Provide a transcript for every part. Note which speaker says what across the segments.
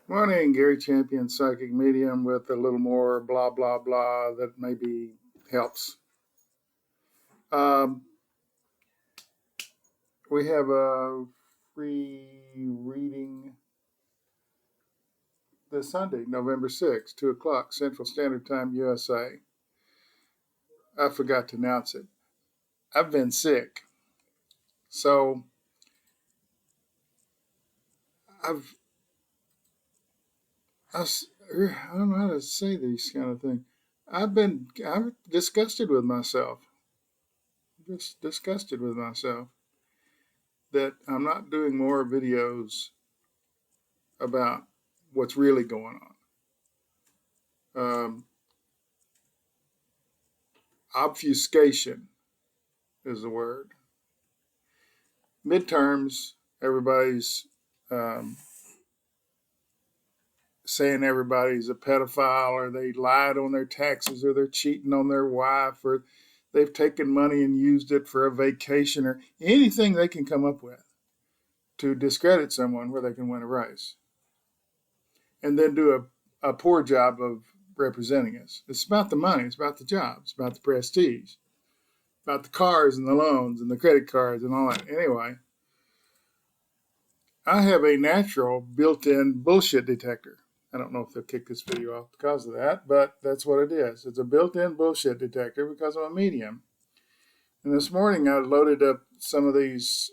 Speaker 1: Morning, Gary Champion, psychic medium with a little more blah, blah, blah that maybe helps. Um, we have a free reading this Sunday, November 6th, 2 o'clock, Central Standard Time, USA. I forgot to announce it. I've been sick. So I've, I've, I don't know how to say these kind of things. I'm disgusted with myself. Just disgusted with myself that I'm not doing more videos about what's really going on. Obfuscation is the word. Midterms, everybody's um, saying everybody's a pedophile, or they lied on their taxes, or they're cheating on their wife, or they've taken money and used it for a vacation, or anything they can come up with to discredit someone where they can win a race and then do a poor job of representing us. It's about the money, it's about the jobs, it's about the prestige, about the cars and the loans and the credit cards and all that. Anyway, I have a natural built-in bullshit detector. I don't know if they'll kick this video off because of that, but that's what it is. It's a built-in bullshit detector because I'm a medium. And this morning I loaded up some of these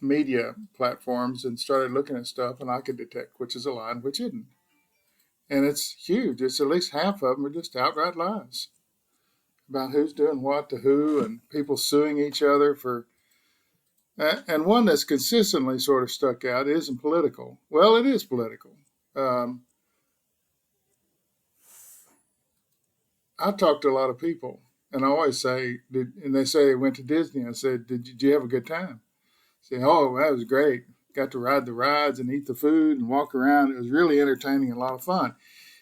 Speaker 1: media platforms and started looking at stuff, and I could detect which is a lie and which isn't. And it's huge. It's at least half of them are just outright lies about who's doing what to who and people suing each other for. And one that's consistently sort of stuck out isn't political. Well, it is political. Um, I talk to a lot of people, and I always say, and they say they went to Disney. I said, did you have a good time? Say, oh, that was great. Got to ride the rides and eat the food and walk around. It was really entertaining and a lot of fun.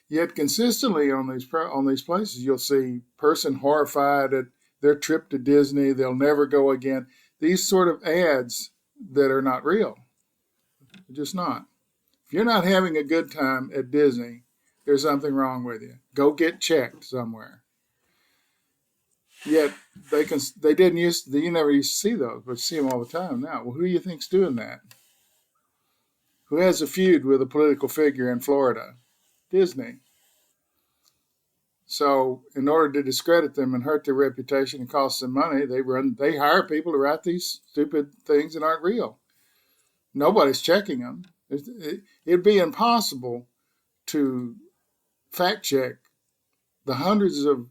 Speaker 1: Yet consistently on these places, you'll see person horrified at their trip to Disney. They'll never go again. These sort of ads that are not real. They're just not. If you're not having a good time at Disney, there's something wrong with you. Go get checked somewhere. Yet they didn't you never used to see those, but you see them all the time now. Well, who do you think's doing that? Who has a feud with a political figure in Florida? Disney. So in order to discredit them and hurt their reputation and cost them money, they hire people to write these stupid things that aren't real. Nobody's checking them. It'd be impossible to fact check the hundreds of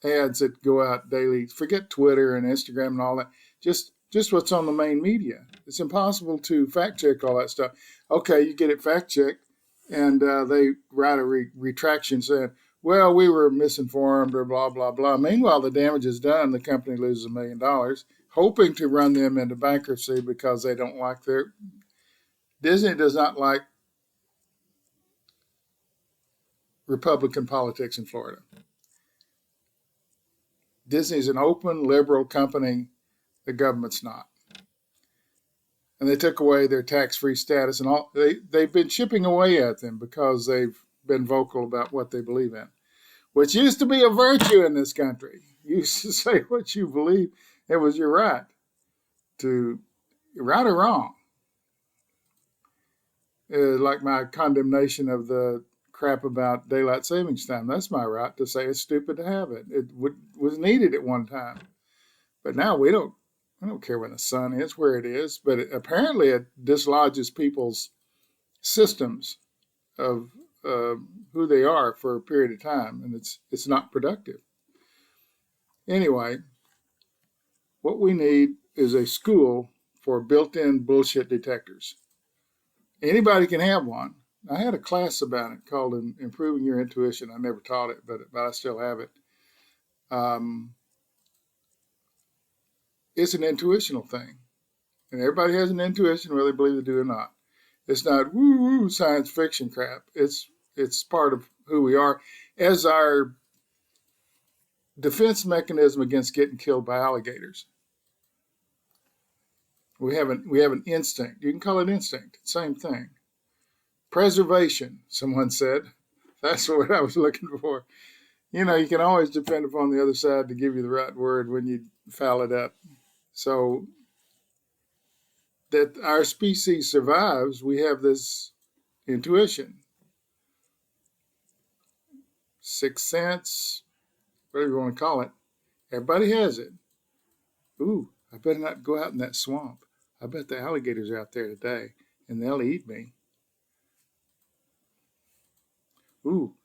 Speaker 1: ads that go out daily. Forget Twitter and Instagram and all that. Just what's on the main media. It's impossible to fact check all that stuff. Okay, you get it fact checked, and they write a retraction saying, well, we were misinformed or blah, blah, blah. Meanwhile, the damage is done. The company loses $1 million, hoping to run them into bankruptcy because they don't like Disney does not like Republican politics in Florida. Disney's an open, liberal company. The government's not. And they took away their tax-free status, and they've been chipping away at them because they've been vocal about what they believe in, which used to be a virtue in this country. You used to say what you believe. It was your right to, right or wrong. Like my condemnation of the crap about daylight savings time. That's my right to say it's stupid to have it. It was needed at one time. But now I don't care when the sun is, where it is. But apparently it dislodges people's systems of who they are for a period of time, and it's not productive. Anyway, what we need is a school for built-in bullshit detectors. Anybody can have one. I had a class about it called Improving Your Intuition. I never taught it, but I still have it. It's an intuitional thing. And everybody has an intuition, whether they believe they do or not. It's not woo-woo science fiction crap. It's part of who we are as our defense mechanism against getting killed by alligators. We have an instinct. You can call it instinct. Same thing. Preservation, someone said. That's what I was looking for. You can always depend upon the other side to give you the right word when you foul it up. So that our species survives, we have this intuition, sixth sense, whatever you want to call it. Everybody has it. Ooh, I better not go out in that swamp. I bet the alligators are out there today and they'll eat me. Ooh,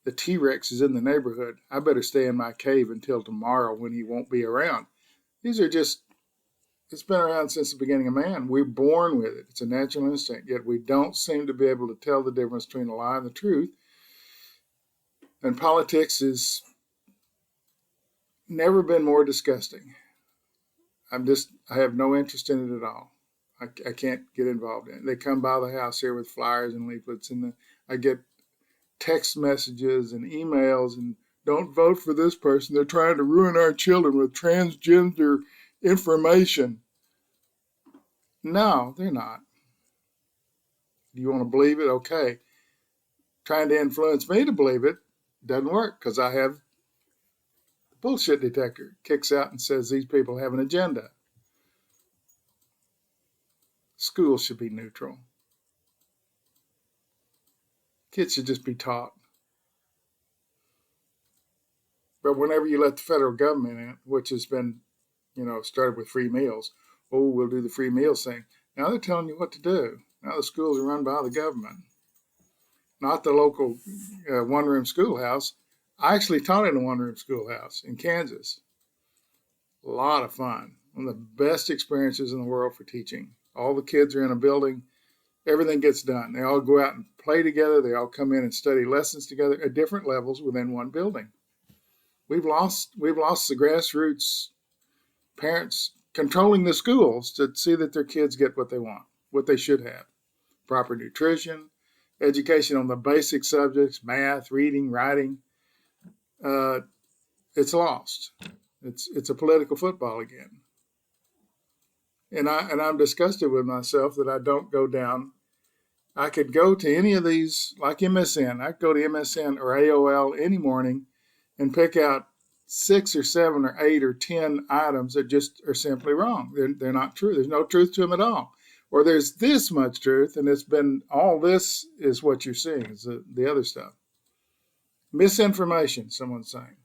Speaker 1: the T-Rex is in the neighborhood. I better stay in my cave until tomorrow when he won't be around. These are just, it's been around since the beginning of man. We're born with it. It's a natural instinct, yet we don't seem to be able to tell the difference between a lie and the truth. And politics has never been more disgusting. I have no interest in it at all. I can't get involved in it. They come by the house here with flyers and leaflets, and I get text messages and emails and don't vote for this person. They're trying to ruin our children with transgender information. No, they're not. Do you want to believe it? Okay. Trying to influence me to believe it doesn't work because I have the bullshit detector. Kicks out and says these people have an agenda. Schools should be neutral. Kids should just be taught. But whenever you let the federal government in, which has been, started with free meals, oh, we'll do the free meals thing. Now they're telling you what to do. Now the schools are run by the government, not the local one-room schoolhouse. I actually taught in a one-room schoolhouse in Kansas. A lot of fun. One of the best experiences in the world for teaching. All the kids are in a building. Everything gets done. They all go out and play together. They all come in and study lessons together at different levels within one building. We've lost the grassroots parents controlling the schools to see that their kids get what they want, what they should have. Proper nutrition, education on the basic subjects, math, reading, writing. It's lost. It's a political football again. And I'm disgusted with myself that I don't go down. I could go to any of these, like MSN. I could go to MSN or AOL any morning and pick out 6 or 7 or 8 or 10 items that just are simply wrong. They're not true. There's no truth to them at all. Or there's this much truth, and it's been all this is what you're seeing is the other stuff. Misinformation, someone's saying.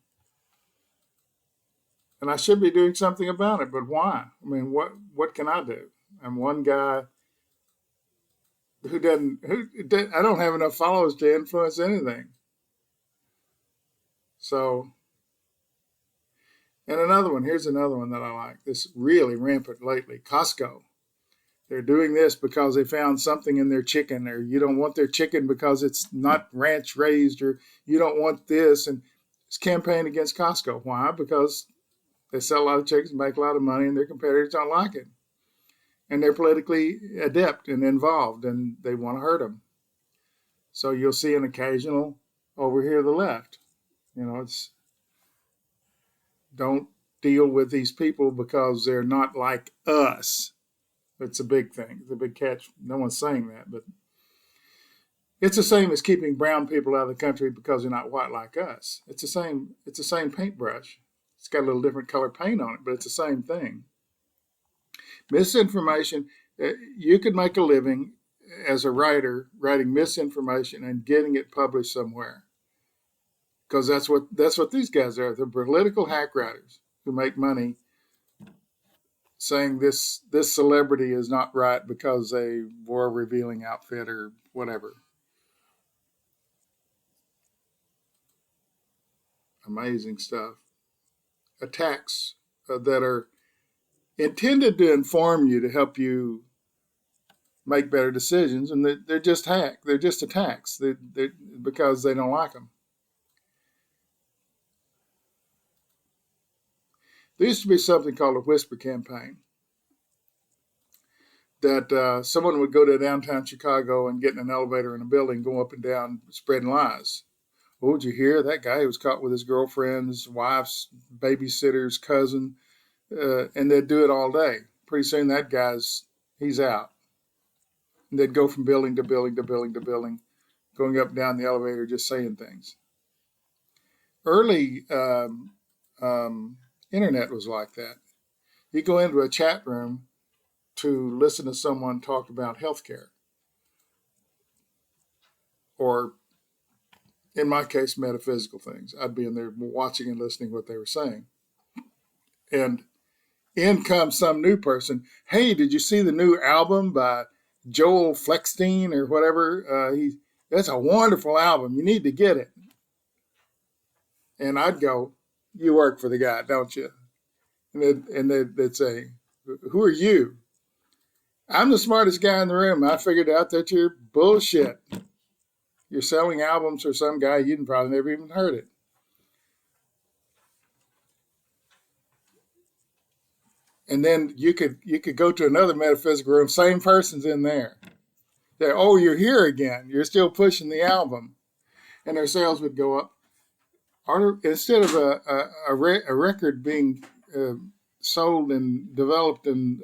Speaker 1: And I should be doing something about it, but why? I mean, what can I do? I'm one guy I don't have enough followers to influence anything. So, and here's another one that I like. This really rampant lately. Costco. They're doing this because they found something in their chicken, or you don't want their chicken because it's not ranch raised, or you don't want this. And it's campaign against Costco. Why? Because they sell a lot of chickens, make a lot of money, and their competitors don't like it. And they're politically adept and involved, and they want to hurt them. So you'll see an occasional over here to the left. It's don't deal with these people because they're not like us. It's a big thing. It's a big catch. No one's saying that, but it's the same as keeping brown people out of the country because they're not white like us. It's the same paintbrush. It's got a little different color paint on it, but it's the same thing. Misinformation. You could make a living as a writer writing misinformation and getting it published somewhere, because that's what these guys are. They're political hack writers who make money saying this celebrity is not right because they wore a revealing outfit or whatever. Amazing stuff. Attacks that are intended to inform you to help you make better decisions, and they're just hack. They're just attacks. They're because they don't like them. There used to be something called a whisper campaign that someone would go to downtown Chicago and get in an elevator in a building, go up and down, spreading lies. Oh, did you hear that guy who was caught with his girlfriend's wife's babysitter's cousin? And they'd do it all day. Pretty soon that he's out. And they'd go from building to building to building to building, going up and down the elevator, just saying things. Early internet was like that. You go into a chat room to listen to someone talk about healthcare, or in my case, metaphysical things. I'd be in there watching and listening to what they were saying. And in comes some new person. Hey, did you see the new album by Joel Fleckstein or whatever? That's a wonderful album. You need to get it. And I'd go, you work for the guy, don't you? And they'd say, who are you? I'm the smartest guy in the room. I figured out that you're bullshit. You're selling albums for some guy you'd probably never even heard it. And then you could go to another metaphysical room, same person's in there. They're, oh, you're here again. You're still pushing the album. And their sales would go up. Instead of a record being sold and developed and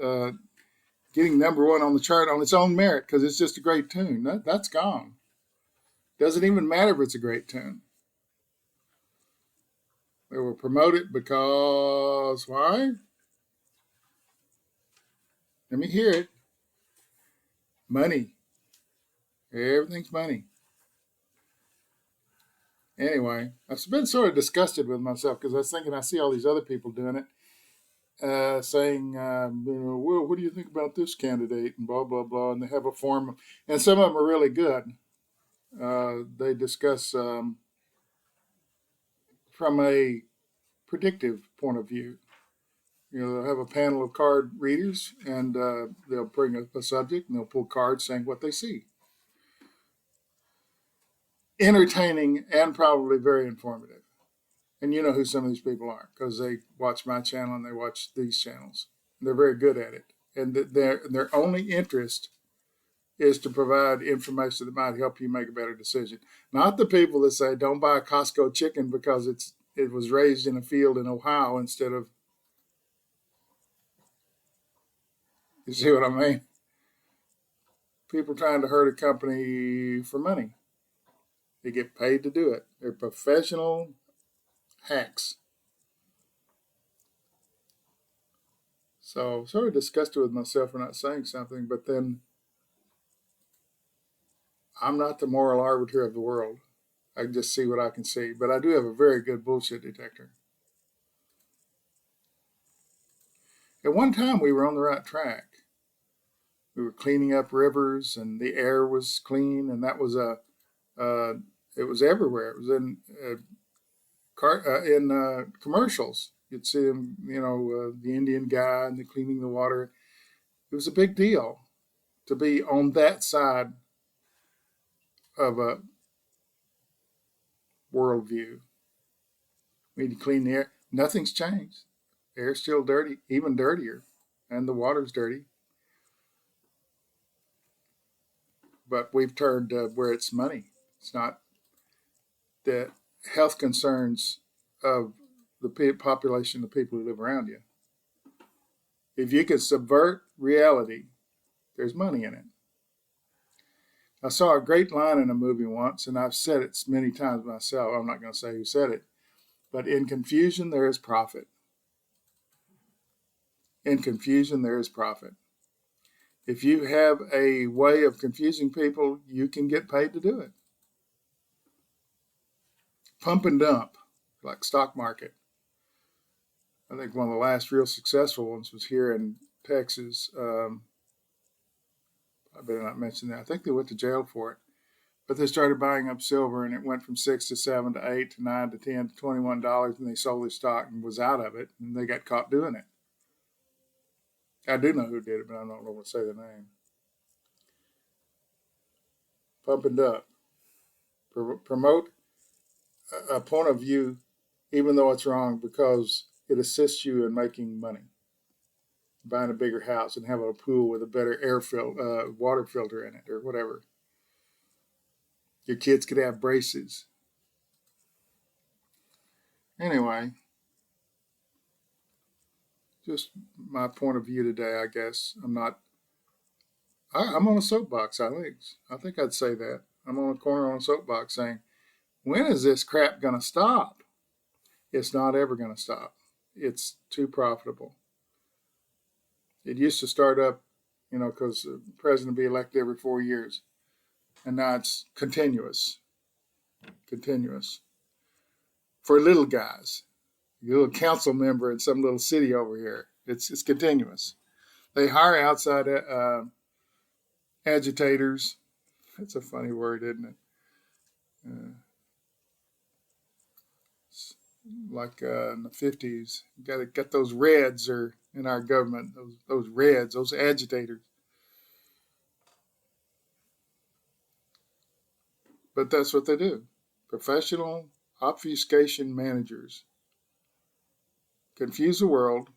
Speaker 1: getting number one on the chart on its own merit because it's just a great tune, that's gone. Doesn't even matter if it's a great tune. They will promote it because why? Let me hear it. Money. Everything's money. Anyway, I've been sort of disgusted with myself because I was thinking I see all these other people doing it, saying, well, what do you think about this candidate and blah, blah, blah. And they have a form. And some of them are really good. They discuss from a predictive point of view. They'll have a panel of card readers and they'll bring a subject and they'll pull cards saying what they see. Entertaining and probably very informative. And you know who some of these people are because they watch my channel and they watch these channels. They're very good at it. And their only interest is to provide information that might help you make a better decision. Not the people that say, don't buy a Costco chicken because it was raised in a field in Ohio instead of, you see what I mean? People trying to hurt a company for money. They get paid to do it. They're professional hacks. So sort of disgusted with myself for not saying something, but then I'm not the moral arbiter of the world. I can just see what I can see. But I do have a very good bullshit detector. At one time, we were on the right track. We were cleaning up rivers, and the air was clean, and that was it was everywhere. It was in commercials. You'd see them, the Indian guy and the cleaning the water. It was a big deal to be on that side of a worldview. We need to clean the air. Nothing's changed. The air's still dirty, even dirtier, and the water's dirty. But we've turned where it's money. It's not the health concerns of the population of people who live around you. If you can subvert reality, there's money in it. I saw a great line in a movie once, and I've said it many times myself. I'm not going to say who said it, but in confusion, there is profit. In confusion, there is profit. If you have a way of confusing people, you can get paid to do it. Pump and dump, like stock market. I think one of the last real successful ones was here in Texas. I better not mention that. I think they went to jail for it. But they started buying up silver, and it went from $6 to $7 to $8 to $9 to $10 to $21, and they sold their stock and was out of it, and they got caught doing it. I do know who did it, but I don't know what to say the name. Pump and dump. Promote a point of view, even though it's wrong, because it assists you in making money. Buying a bigger house and having a pool with a better water filter in it or whatever. Your kids could have braces. Anyway, just my point of view today, I guess. I'm on a soapbox, I think I'd say that. I'm on a corner on a soapbox saying, when is this crap going to stop? It's not ever going to stop. It's too profitable. It used to start up, because the president would be elected every 4 years. And now it's continuous. For little guys, you're a little council member in some little city over here. It's continuous. They hire outside agitators. That's a funny word, isn't it? Uh, like in the 50s, you got to get those reds or in our government, those reds, those agitators. But that's what they do. Professional obfuscation managers confuse the world,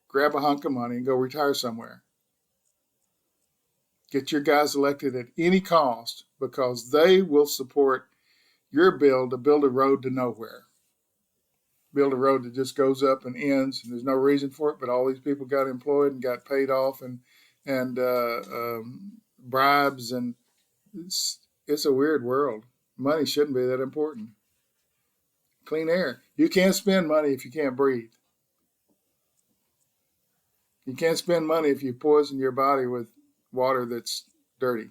Speaker 1: grab a hunk of money, and go retire somewhere. Get your guys elected at any cost because they will support your bill to build a road to nowhere. Build a road that just goes up and ends, and there's no reason for it, but all these people got employed and got paid off and bribes, and it's a weird world. Money shouldn't be that important. Clean air. You can't spend money if you can't breathe. You can't spend money if you poison your body with water that's dirty.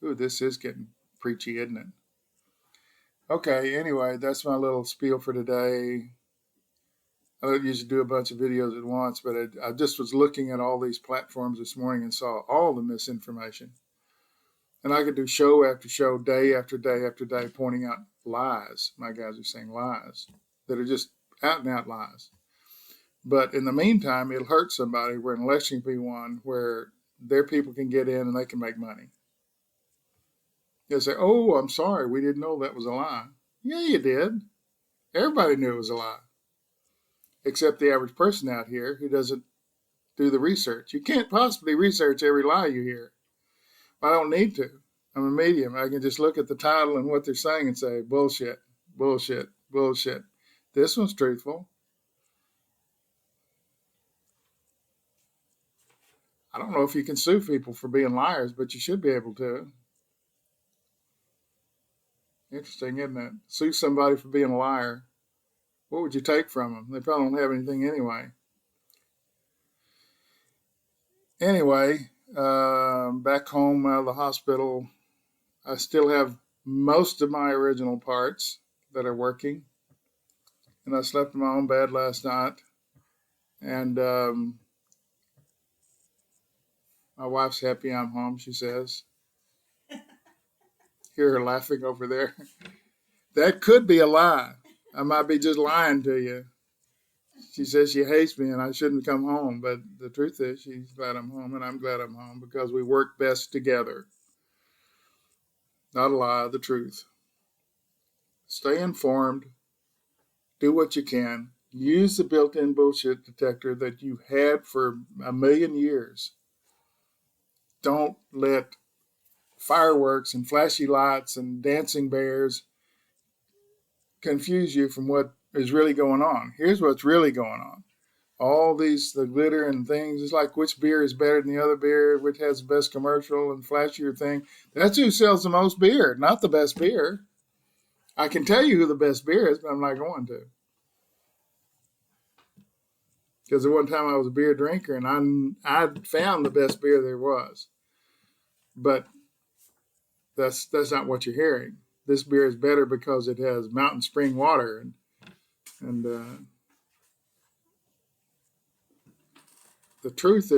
Speaker 1: Ooh, this is getting preachy, isn't it? Okay, anyway, that's my little spiel for today. I don't usually do a bunch of videos at once, but I just was looking at all these platforms this morning and saw all the misinformation. And I could do show after show, day after day after day, pointing out lies. My guys are saying lies that are just out and out lies. But in the meantime, it'll hurt somebody where an election can be won where their people can get in and they can make money. They'll say, oh, I'm sorry, we didn't know that was a lie. Yeah, you did. Everybody knew it was a lie, except the average person out here who doesn't do the research. You can't possibly research every lie you hear. I don't need to. I'm a medium. I can just look at the title and what they're saying and say, bullshit, bullshit, bullshit. This one's truthful. I don't know if you can sue people for being liars, but you should be able to. Interesting, isn't it? Sue somebody for being a liar. What would you take from them? They probably don't have anything anyway. Anyway, back home out of the hospital, I still have most of my original parts that are working. And I slept in my own bed last night. And my wife's happy I'm home, she says. Hear her laughing over there. That could be a lie. I might be just lying to you. She says she hates me and I shouldn't come home. But the truth is she's glad I'm home and I'm glad I'm home because we work best together. Not a lie, the truth. Stay informed. Do what you can. Use the built-in bullshit detector that you've had for a million years. Don't let fireworks and flashy lights and dancing bears confuse you from what is really going on. Here's what's really going on. All the glitter and things, it's like which beer is better than the other beer, which has the best commercial and flashier thing. That's who sells the most beer, not the best beer. I can tell you who the best beer is, but I'm not going to. Because at one time I was a beer drinker and I found the best beer there was. But that's not what you're hearing. This beer is better because it has mountain spring water and the truth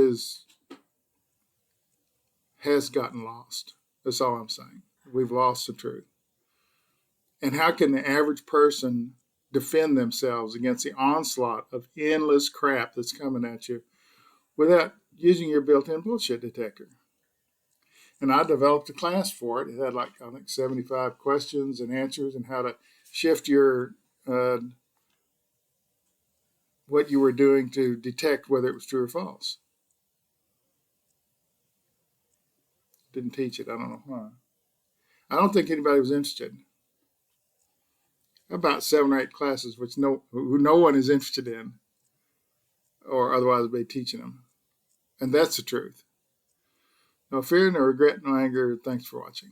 Speaker 1: has gotten lost. That's all I'm saying. We've lost the truth. And how can the average person defend themselves against the onslaught of endless crap that's coming at you without using your built-in bullshit detector? And I developed a class for it. It had I think 75 questions and answers and how to shift your what you were doing to detect whether it was true or false. Didn't teach it. I don't know why. I don't think anybody was interested. About 7 or 8 classes which no one is interested in, or otherwise they'd be teaching them. And that's the truth. No fear, no regret, no anger. Thanks for watching.